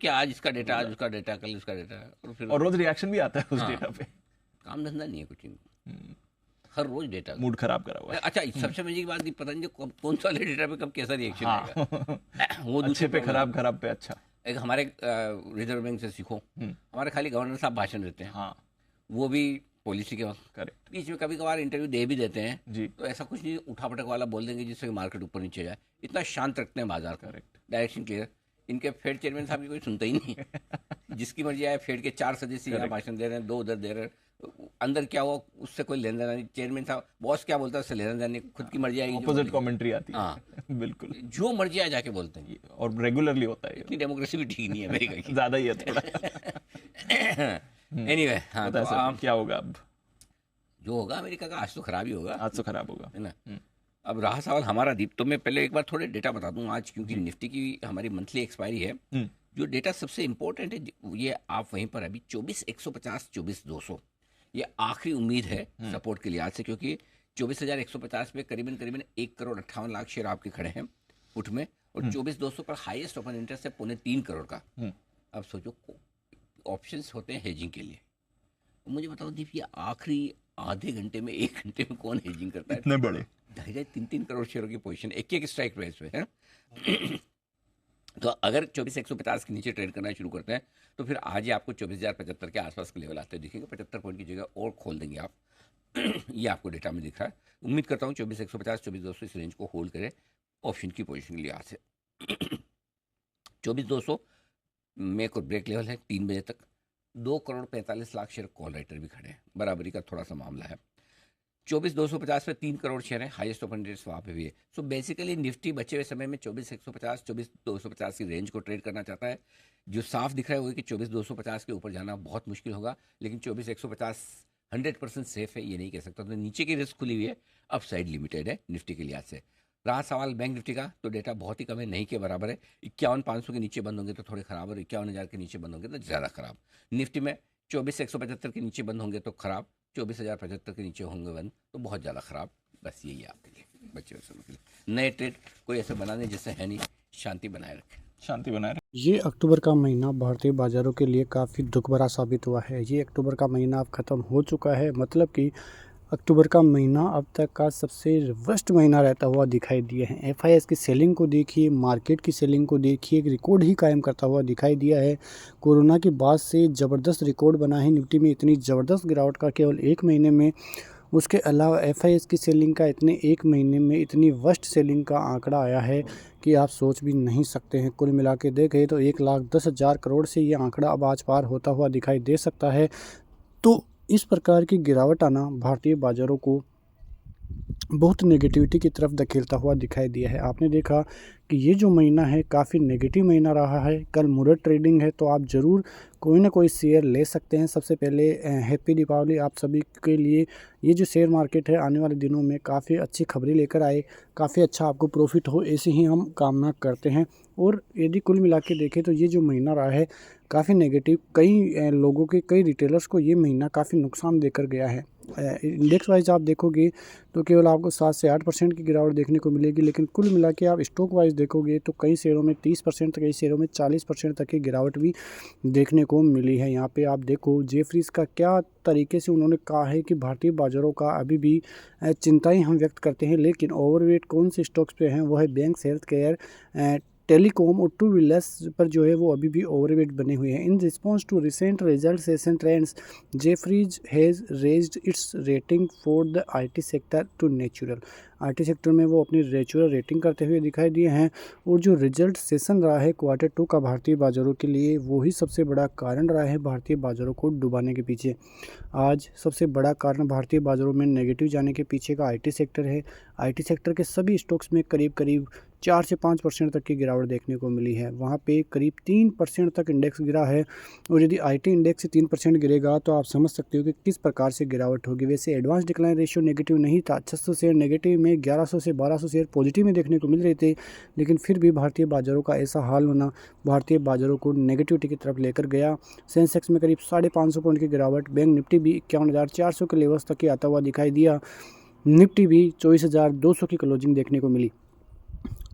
कि आज इसका डेटा, आज उसका डेटा, कल उसका डेटा, और फिर और रोज रिएक्शन भी आता है उस हाँ, डेटा पे। काम धंधा नहीं है कुछ इनको, हर रोज डेटा। मूड खराब करा हुआ है। अच्छा, सबसे मजे की बात ये पता नहीं जो कौन सा वाले डेटा पे कब कैसा रिएक्शन हाँ आएगा। वो दूसरी अच्छे पे प्रॉब्लम। खराब, खराब पे अच्छा। एक हमारे रिजर्व बैंक से सीखो, हमारे खाली गवर्नर साहब भाषण देते हैं, हाँ वो भी पॉलिसी के वक्त। करेक्ट बीच में कभी कभार इंटरव्यू दे भी देते हैं, जी। तो ऐसा कुछ नहीं उठा पटक वाला बोल देंगे जिससे मार्केट ऊपर नीचे जाए। इतना शांत रखते हैं बाजार का, करेक्ट। Direction clear. इनके फेड चेयरमैन साहब की कोई सुनता ही नहीं है। जिसकी मर्जी आए, फेड के 4 सदस्य यहाँ भाषण दे रहे हैं, 2 उधर दे रहे हैं, अंदर क्या हुआ उससे कोई लेना देना नहीं। चेयरमैन साहब बॉस क्या बोलता है उससे लेना देना नहीं, खुद की मर्जी आएगी जो ऑपोजिट बोलेंगे। कमेंट्री आती है। हाँ, बिल्कुल। जो मर्जी आए जाके बोलते हैं। और रेगुलरली होता है इतनी डेमोक्रेसी भी ठीक नहीं है अमेरिका की। ज्यादा ही है थोड़ा। एनीवे, हाँ, पता है तो सर क्या होगा अब? जो होगा अमेरिका का आज तो खराब ही होगा, आज तो खराब होगा, है ना। अब रहा सवाल हमारा दीप, तो मैं पहले एक बार थोड़े डेटा बता दूं आज, क्योंकि निफ्टी की हमारी मंथली एक्सपायरी है। जो डेटा सबसे इंपॉर्टेंट है ये आप वहीं पर अभी 24,150, 24,200 ये आखिरी उम्मीद है सपोर्ट के लिहाज से, क्योंकि 24,150 पे करीबन करीबन 1,58,00,000 शेयर आपके खड़े हैं पुट में, और 24,200 पर हाईएस्ट ओपन इंटरेस्ट है 3.25 करोड़ का। अब सोचो, ऑप्शंस होते हैं हेजिंग के लिए। मुझे बताओ दीप, ये आखिरी आधे घंटे में, 1 घंटे में कौन हेजिंग करता है? इतने बड़े 2.5-3 करोड़ शेयरों की पोजीशन एक स्ट्राइक प्राइस पे है। तो अगर 24,150 के नीचे ट्रेड करना शुरू करते हैं तो फिर आज ही आपको 24,075 के आसपास के लेवल आते हैं दिखेंगे। 75 पॉइंट की जगह और खोल देंगे आप। ये आपको डेटा में दिख रहा है। उम्मीद करता हूँ 24,150, 24,200 इस रेंज को होल्ड करें ऑप्शन की पोजीशन के लिहाज से। 24,200 में को ब्रेक लेवल है 3 बजे तक। 2,45,00,000 शेयर कॉल राइटर भी खड़े हैं, बराबरी का थोड़ा सा मामला है। 24,250 पे 3 करोड़ शेयर है, हाईएस्ट ओपन रेट्स वहाँ पे भी है। सो बेसिकली निफ्टी बचे हुए समय में 24,150, 24,250 की रेंज को ट्रेड करना चाहता है। जो साफ दिख रहा है वो है कि 24,250 के ऊपर जाना बहुत मुश्किल होगा, लेकिन 24,150 100% सेफ है, ये नहीं कह सकता। तो नीचे की रिस्क खुली हुई है, अपसाइड लिमिटेड है निफ्टी के लिहाज से। रहा सवाल बैंक निफ्टी का, तो डेटा बहुत ही कम है, नहीं के बराबर है। 51,500 के नीचे बंद होंगे तो थोड़े खराब, और 51,000 के नीचे बंद होंगे तो ज़्यादा खराब। निफ्टी में 24,175 के नीचे बंद होंगे तो खराब, 24,075 के नीचे होंगे बंद तो बहुत ज़्यादा खराब। बस यही है आपके लिए, बच्चे हुए समय के लिए। नए ट्रेड कोई ऐसे बनाने जैसे है नहीं, शांति बनाए रखें। शांति बनाए रखें। ये अक्टूबर का महीना भारतीय बाज़ारों के लिए काफ़ी दुख भरा साबित हुआ है। ये अक्टूबर का महीना अब ख़त्म हो चुका है, मतलब कि अक्टूबर का महीना अब तक का सबसे वर्स्ट महीना रहता हुआ दिखाई दिया है। एफआईएस की सेलिंग को देखिए, मार्केट की सेलिंग को देखिए, एक रिकॉर्ड ही कायम करता हुआ दिखाई दिया है। कोरोना के बाद से ज़बरदस्त रिकॉर्ड बना है निफ्टी में, इतनी ज़बरदस्त गिरावट का केवल एक महीने में। उसके अलावा एफआईएस की सेलिंग का इतने एक महीने में इतनी वर्स्ट सेलिंग का आंकड़ा आया है कि आप सोच भी नहीं सकते हैं। कुल मिला के देखें तो 1,10,000 करोड़ से ये आंकड़ा अब आज पार होता हुआ दिखाई दे सकता है। तो इस प्रकार की गिरावट आना भारतीय बाज़ारों को बहुत नेगेटिविटी की तरफ धकेलता हुआ दिखाई दिया है। आपने देखा कि ये जो महीना है काफ़ी नेगेटिव महीना रहा है। कल मुहूर्त ट्रेडिंग है, तो आप ज़रूर कोई ना कोई शेयर ले सकते हैं। सबसे पहले हैप्पी दीपावली आप सभी के लिए। ये जो शेयर मार्केट है आने वाले दिनों में काफ़ी अच्छी खबरें लेकर आए, काफ़ी अच्छा आपको प्रॉफिट हो, ऐसे ही हम कामना करते हैं। और यदि कुल मिला के देखें तो ये जो महीना रहा है काफ़ी नेगेटिव, कई लोगों के, कई रिटेलर्स को ये महीना काफ़ी नुकसान देकर गया है। इंडेक्स वाइज आप देखोगे तो केवल आपको 7 से 8% की गिरावट देखने को मिलेगी, लेकिन कुल मिला के आप स्टॉक वाइज देखोगे तो कई शेयरों में 30%, कई शेयरों में 40% तक की गिरावट भी देखने को मिली है। यहाँ पे आप देखो जेफरीज का क्या तरीके से उन्होंने कहा है कि भारतीय बाज़ारों का अभी भी चिंताएं हम व्यक्त करते हैं, लेकिन ओवरवेट कौन से स्टॉक्स पे हैं? वो है बैंक, हेल्थ केयर, टेलीकॉम और टू व्हीलर्स पर जो है वो अभी भी ओवरवेट बने हुए हैं। In response to recent result session trends, Jefferies has raised its rating for the IT sector to neutral. IT sector में वो अपनी नेचुरल रेटिंग करते हुए दिखाई दिए हैं। और जो रिजल्ट सेशन रहा है Q2 का भारतीय बाज़ारों के लिए, वो ही सबसे बड़ा कारण रहा है भारतीय बाज़ारों को डुबाने के पीछे। आज सबसे बड़ा कारण भारतीय बाज़ारों में नेगेटिव जाने के पीछे का आईटी सेक्टर है। आईटी सेक्टर के सभी स्टॉक्स में करीब करीब 4 से 5% तक की गिरावट देखने को मिली है। वहाँ पे करीब 3% तक इंडेक्स गिरा है। और यदि आईटी इंडेक्स से 3% गिरेगा तो आप समझ सकते हो कि किस प्रकार से गिरावट होगी। वैसे एडवांस डिक्लाइन रेशियो नेगेटिव नहीं था, 600 शेयर नेगेटिव में, 1100 से 1200 शेयर पॉजिटिव में देखने को मिल रहे थे, लेकिन फिर भी भारतीय बाज़ारों का ऐसा हाल होना भारतीय बाज़ारों को नेगेटिविटी की तरफ लेकर गया। सेंसेक्स में करीब 550 पॉइंट की गिरावट, बैंक निफ्टी भी 51,400 के लेवल्स तक ही आता हुआ दिखाई दिया। निफ्टी भी 24,200 की क्लोजिंग देखने को मिली।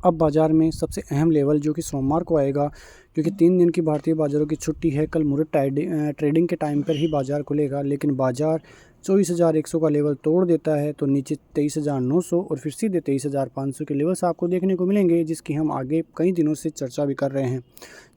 अब बाज़ार में सबसे अहम लेवल जो कि सोमवार को आएगा, क्योंकि 3 दिन की भारतीय बाज़ारों की छुट्टी है। कल मुहूर्त ट्रेडिंग के टाइम पर ही बाज़ार खुलेगा, लेकिन बाज़ार 24,100 का लेवल तोड़ देता है तो नीचे 23,900 और फिर सीधे 23,500 के लेवल्स आपको देखने को मिलेंगे, जिसकी हम आगे कई दिनों से चर्चा भी कर रहे हैं।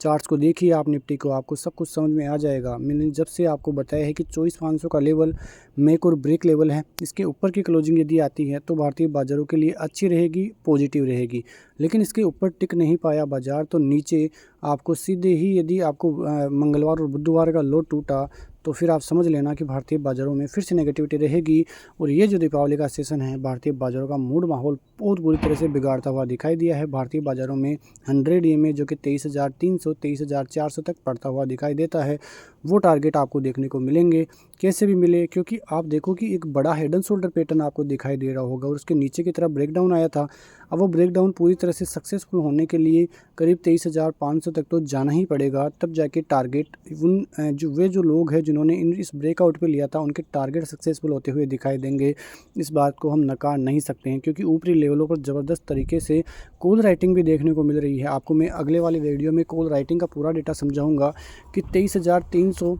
चार्ट्स को देखिए आप निफ्टी को, आपको सब कुछ समझ में आ जाएगा। मैंने जब से आपको बताया है कि 24,500 का लेवल मेक और ब्रेक लेवल है, इसके ऊपर की क्लोजिंग यदि आती है तो भारतीय बाज़ारों के लिए अच्छी रहेगी, पॉजिटिव रहेगी। लेकिन इसके ऊपर टिक नहीं पाया बाज़ार तो नीचे आपको सीधे ही, यदि आपको मंगलवार और बुधवार का लो टूटा तो फिर आप समझ लेना कि भारतीय बाज़ारों में फिर से नेगेटिविटी रहेगी। और ये जो दीपावली का सेशन है, भारतीय बाज़ारों का मूड माहौल बहुत बुरी तरह से बिगाड़ता हुआ दिखाई दिया है। भारतीय बाज़ारों में 100 EMA जो कि 23,300 23,400 तक पड़ता हुआ दिखाई देता है, वो टारगेट आपको देखने को मिलेंगे। कैसे भी मिले, क्योंकि आप देखो कि एक बड़ा हेड एंड शोल्डर पैटर्न आपको दिखाई दे रहा होगा और उसके नीचे की तरफ ब्रेकडाउन आया था। अब वो ब्रेकडाउन पूरी तरह से सक्सेसफुल होने के लिए करीब 23,500 तक तो जाना ही पड़ेगा, तब जाके टारगेट जो लोग हैं जिन्होंने इस ब्रेकआउट पे लिया था, उनके टारगेट सक्सेसफुल होते हुए दिखाई देंगे। इस बात को हम नकार नहीं सकते हैं, क्योंकि ऊपरी लेवलों पर ज़बरदस्त तरीके से कॉल राइटिंग भी देखने को मिल रही है। आपको मैं अगले वाले वीडियो में कॉल राइटिंग का पूरा डेटा समझाऊंगा कि 23,300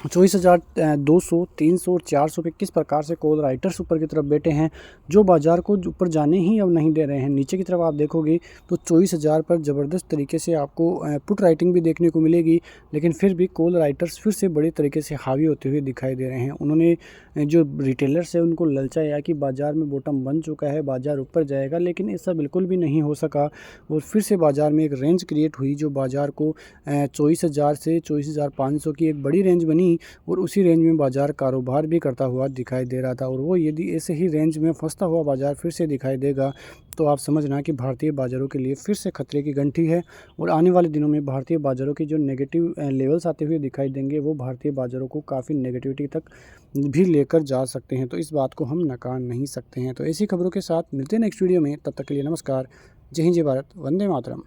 24,200 300 और 400 पे किस प्रकार से कॉल राइटर्स ऊपर की तरफ बैठे हैं, जो बाज़ार को ऊपर जाने ही अब नहीं दे रहे हैं। नीचे की तरफ आप देखोगे तो 24,000 पर ज़बरदस्त तरीके से आपको पुट राइटिंग भी देखने को मिलेगी, लेकिन फिर भी कॉल राइटर्स फिर से बड़ी तरीके से हावी होते हुए दिखाई दे रहे हैं। उन्होंने जो रिटेलर्स है उनको ललचाया कि बाज़ार में बॉटम बन चुका है, बाज़ार ऊपर जाएगा, लेकिन ऐसा बिल्कुल भी नहीं हो सका और फिर से बाज़ार में एक रेंज क्रिएट हुई, जो बाज़ार को 24,000 से 24,500 की एक बड़ी रेंज बनी और उसी रेंज में बाज़ार कारोबार भी करता हुआ दिखाई दे रहा था। और वो यदि ऐसे ही रेंज में फंसता हुआ बाज़ार फिर से दिखाई देगा तो आप समझना कि भारतीय बाज़ारों के लिए फिर से खतरे की घंटी है और आने वाले दिनों में भारतीय बाज़ारों की जो नेगेटिव लेवल्स आते हुए दिखाई देंगे, वो भारतीय बाज़ारों को काफ़ी नेगेटिविटी तक भी लेकर जा सकते हैं। तो इस बात को हम नकार नहीं सकते हैं। तो ऐसी खबरों के साथ मिलते हैं नेक्स्ट वीडियो में, तब तक के लिए नमस्कार। जय हिंद, जय भारत, वंदे मातरम।